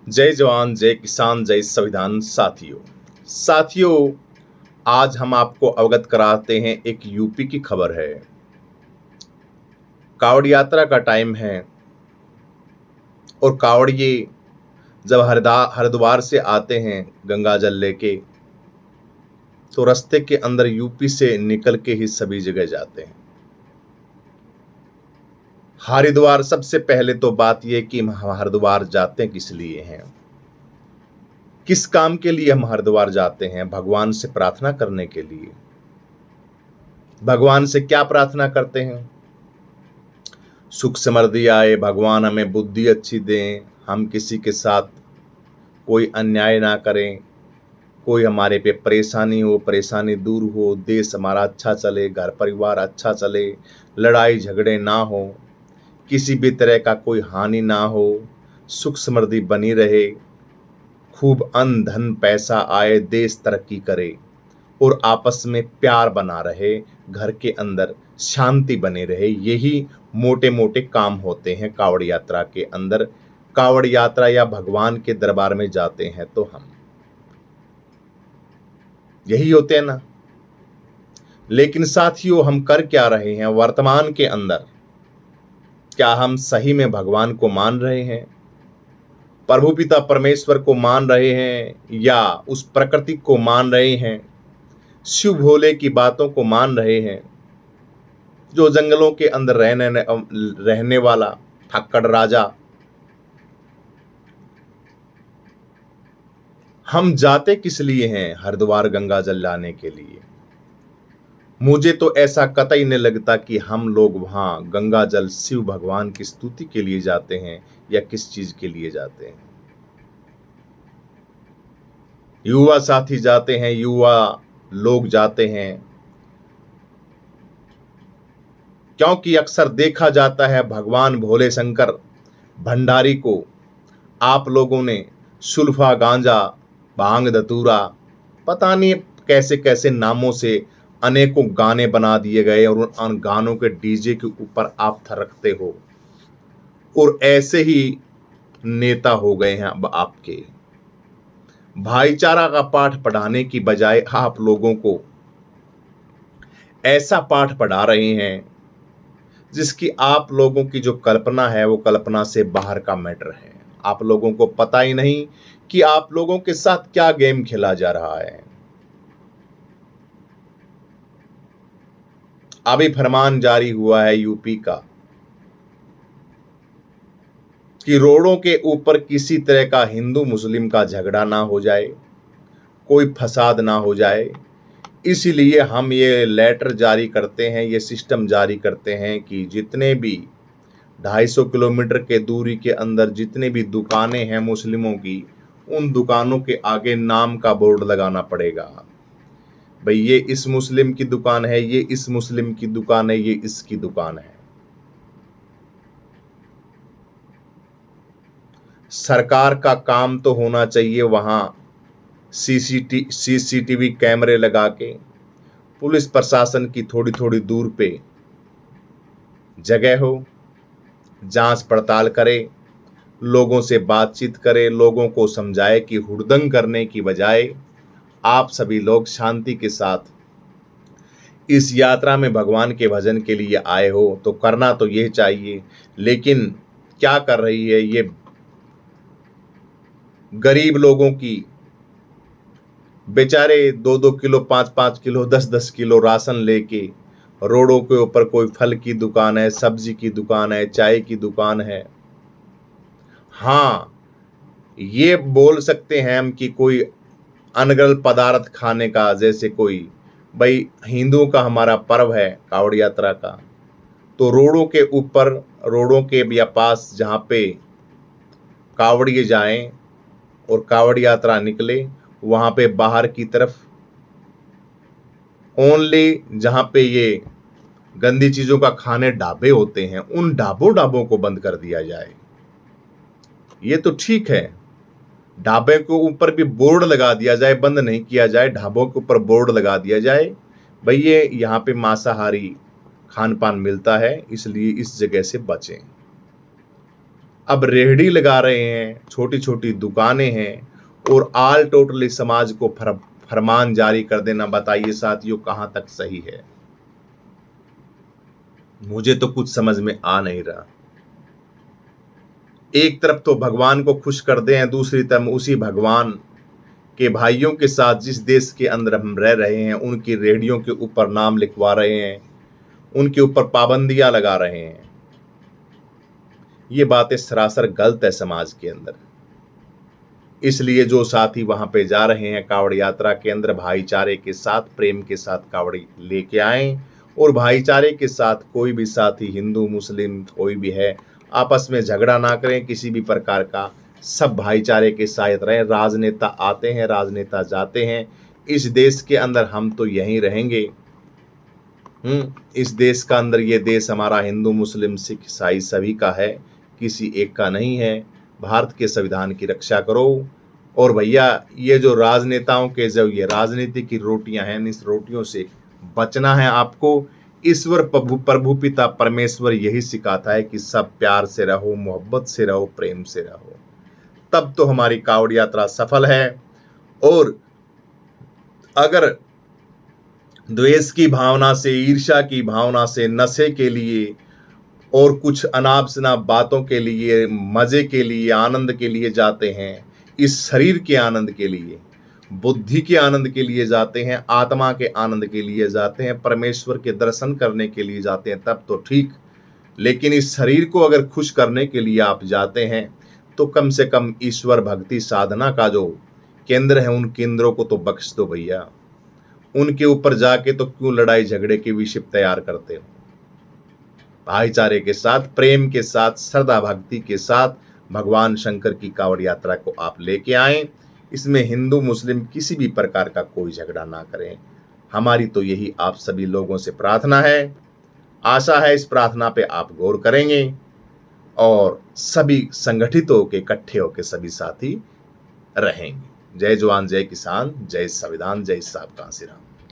जय जवान जय किसान जय संविधान। साथियों, आज हम आपको अवगत कराते हैं। एक यूपी की खबर है। कावड़ यात्रा का टाइम है और कावड़िए जब हरिद्वार से आते हैं गंगा जल लेके, तो रास्ते के अंदर यूपी से निकल के ही सभी जगह जाते हैं। हरिद्वार सबसे पहले तो बात यह कि हम हरिद्वार जाते किस लिए हैं, किस काम के लिए हम हरिद्वार जाते हैं? भगवान से प्रार्थना करने के लिए। भगवान से क्या प्रार्थना करते हैं? सुख समृद्धि आए, भगवान हमें बुद्धि अच्छी दें, हम किसी के साथ कोई अन्याय ना करें, कोई हमारे पे परेशानी हो, परेशानी दूर हो, देश हमारा अच्छा चले, घर परिवार अच्छा चले, लड़ाई झगड़े ना हो, किसी भी तरह का कोई हानि ना हो, सुख समृद्धि बनी रहे, खूब अन्न धन पैसा आए, देश तरक्की करे और आपस में प्यार बना रहे, घर के अंदर शांति बने रहे। यही मोटे मोटे काम होते हैं कावड़ यात्रा के अंदर। कावड़ यात्रा या भगवान के दरबार में जाते हैं तो हम यही होते हैं ना। लेकिन साथियों, हम कर क्या रहे हैं वर्तमान के अंदर? क्या हम सही में भगवान को मान रहे हैं, प्रभु पिता परमेश्वर को मान रहे हैं, या उस प्रकृति को मान रहे हैं, शिव भोले की बातों को मान रहे हैं, जो जंगलों के अंदर रहने वाला ठक्कड़ राजा? हम जाते किस लिए हैं हरिद्वार गंगा जल लाने के लिए? मुझे तो ऐसा कतई नहीं लगता कि हम लोग वहां गंगा जल शिव भगवान की स्तुति के लिए जाते हैं या किस चीज के लिए जाते हैं। युवा साथी जाते हैं, युवा लोग जाते हैं, क्योंकि अक्सर देखा जाता है भगवान भोले शंकर भंडारी को आप लोगों ने सुल्फा गांजा भांग धतूरा पता नहीं कैसे कैसे नामों से अनेकों गाने बना दिए गए और उन गानों के डीजे के ऊपर आप थरकते हो और ऐसे ही नेता हो गए हैं अब आपके। भाईचारा का पाठ पढ़ाने की बजाय आप लोगों को ऐसा पाठ पढ़ा रहे हैं जिसकी आप लोगों की जो कल्पना है वो कल्पना से बाहर का मैटर है। आप लोगों को पता ही नहीं कि आप लोगों के साथ क्या गेम खेला जा रहा है। अभी फरमान जारी हुआ है यूपी का कि रोडों के ऊपर किसी तरह का हिंदू मुस्लिम का झगड़ा ना हो जाए, कोई फसाद ना हो जाए। इसलिए हम ये लेटर जारी करते हैं, ये सिस्टम जारी करते हैं कि जितने भी 250 किलोमीटर के दूरी के अंदर जितने भी दुकानें हैं मुस्लिमों की, उन दुकानों के आगे नाम का बोर्ड लगाना पड़ेगा। भाई ये इस मुस्लिम की दुकान है, ये इस मुस्लिम की दुकान है, ये इसकी दुकान है। सरकार का काम तो होना चाहिए वहां सीसीटीवी कैमरे लगा के पुलिस प्रशासन की थोड़ी थोड़ी दूर पे जगह हो, जांच पड़ताल करे, लोगों से बातचीत करे, लोगों को समझाए कि हुड़दंग करने की बजाय आप सभी लोग शांति के साथ इस यात्रा में भगवान के भजन के लिए आए हो तो करना तो यह चाहिए। लेकिन क्या कर रही है ये गरीब लोगों की, बेचारे 2-2 किलो 5-5 किलो 10-10 किलो राशन लेके रोडों के ऊपर, कोई फल की दुकान है, सब्जी की दुकान है, चाय की दुकान है। हाँ, ये बोल सकते हैं हम कि कोई अनगल पदार्थ खाने का, जैसे कोई, भाई हिंदुओं का हमारा पर्व है कावड़ यात्रा का, तो रोडों के ऊपर, रोडों के या पास जहाँ पे कावड़िए जाएं और कावड़ यात्रा निकले, वहाँ पे बाहर की तरफ ओनली जहाँ पे ये गंदी चीज़ों का खाने ढाबे होते हैं, उन ढाबों को बंद कर दिया जाए। ये तो ठीक है, ढाबे के ऊपर भी बोर्ड लगा दिया जाए, बंद नहीं किया जाए, ढाबों के ऊपर बोर्ड लगा दिया जाए, भाई ये यहाँ पे मांसाहारी खान पान मिलता है, इसलिए इस जगह से बचें। अब रेहड़ी लगा रहे हैं, छोटी छोटी दुकानें हैं, और आल टोटली समाज को फरमान जारी कर देना, बताइए साथियों कहां तक सही है? मुझे तो कुछ समझ में आ नहीं रहा। एक तरफ तो भगवान को खुश कर दे हैं, दूसरी तरफ उसी भगवान के भाइयों के साथ जिस देश के अंदर हम रह रहे हैं उनकी रेहड़ियों के ऊपर नाम लिखवा रहे हैं, उनके ऊपर पाबंदियां लगा रहे हैं। ये बातें सरासर गलत है समाज के अंदर। इसलिए जो साथी वहां पे जा रहे हैं कावड़ यात्रा के अंदर, भाईचारे के साथ, प्रेम के साथ कावड़ी लेके आए, और भाईचारे के साथ कोई भी साथी, हिंदू मुस्लिम कोई भी है, आपस में झगड़ा ना करें किसी भी प्रकार का, सब भाईचारे के साथ रहें। राजनेता आते हैं, राजनेता जाते हैं, इस देश के अंदर हम तो यहीं रहेंगे। इस देश का अंदर, ये देश हमारा हिंदू मुस्लिम सिख ईसाई सभी का है, किसी एक का नहीं है। भारत के संविधान की रक्षा करो। और भैया ये जो राजनेताओं के जो ये राजनीति की रोटियां हैं, इस रोटियों से बचना है आपको। ईश्वर प्रभु पिता परमेश्वर यही सिखाता है कि सब प्यार से रहो, मोहब्बत से रहो, प्रेम से रहो, तब तो हमारी कावड़ यात्रा सफल है। और अगर द्वेष की भावना से, ईर्ष्या की भावना से, नशे के लिए और कुछ अनाप शनाप बातों के लिए, मजे के लिए, आनंद के लिए जाते हैं, इस शरीर के आनंद के लिए, बुद्धि के आनंद के लिए जाते हैं, आत्मा के आनंद के लिए जाते हैं, परमेश्वर के दर्शन करने के लिए जाते हैं, तब तो ठीक। लेकिन इस शरीर को अगर खुश करने के लिए आप जाते हैं तो कम से कम ईश्वर भक्ति साधना का जो केंद्र है उन केंद्रों को तो बख्श दो भैया। उनके ऊपर जाके तो क्यों लड़ाई झगड़े की विषय तैयार करते हो? भाईचारे के साथ, प्रेम के साथ, श्रद्धा भक्ति के साथ भगवान शंकर की कावड़ यात्रा को आप लेके आएं। इसमें हिंदू मुस्लिम किसी भी प्रकार का कोई झगड़ा ना करें। हमारी तो यही आप सभी लोगों से प्रार्थना है। आशा है इस प्रार्थना पे आप गौर करेंगे और सभी संगठित होकर, इकट्ठे होकर सभी साथी रहेंगे। जय जवान, जय किसान, जय संविधान, जय साहब कांशीराम।